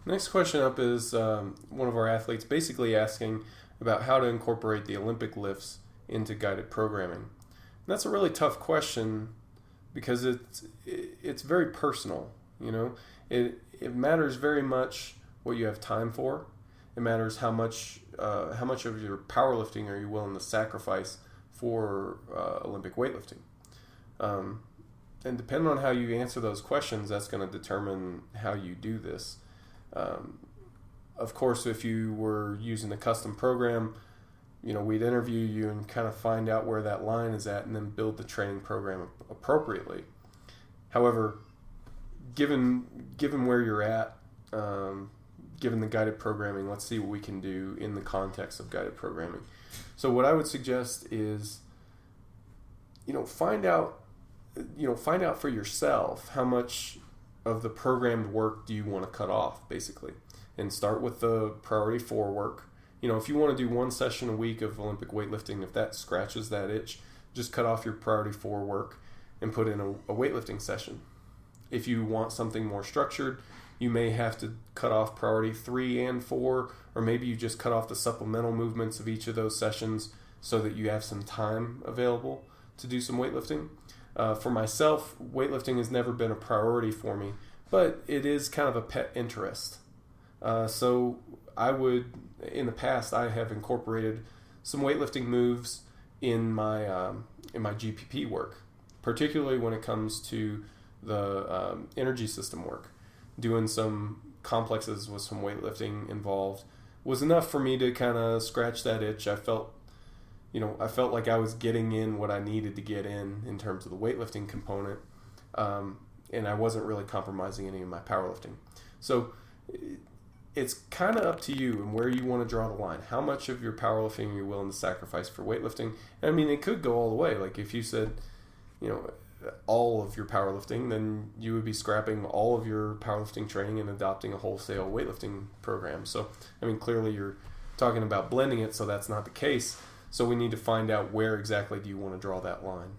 Next question up is one of our athletes basically asking about how to incorporate the Olympic lifts into guided programming. And that's a really tough question because it's very personal. You know, it matters very much what you have time for. It matters how much of your powerlifting are you willing to sacrifice for Olympic weightlifting. And depending on how you answer those questions, that's going to determine how you do this. Of course, if you were using a custom program, you know, we'd interview you and kind of find out where that line is at and then build the training program appropriately. However, given where you're at, given the guided programming, let's see what we can do in the context of guided programming. So what I would suggest is, find out for yourself how much of the programmed work do you want to cut off, basically, and start with the priority 4 work. If you want to do 1 session a week of Olympic weightlifting, if that scratches that itch, just cut off your priority 4 work and put in a weightlifting session. If you want something more structured, you may have to cut off priority 3 and 4, or maybe you just cut off the supplemental movements of each of those sessions so that you have some time available to do some weightlifting. For myself, weightlifting has never been a priority for me, but it is kind of a pet interest. So I would, in the past, I have incorporated some weightlifting moves in my GPP work, particularly when it comes to the energy system work. Doing some complexes with some weightlifting involved was enough for me to kind of scratch that itch. I felt like I was getting in what I needed to get in terms of the weightlifting component, and I wasn't really compromising any of my powerlifting. So it's kind of up to you and where you want to draw the line. How much of your powerlifting are you willing to sacrifice for weightlifting? I mean, it could go all the way. Like if you said, all of your powerlifting, then you would be scrapping all of your powerlifting training and adopting a wholesale weightlifting program. So, I mean, clearly you're talking about blending it, so that's not the case. So we need to find out where exactly do you want to draw that line.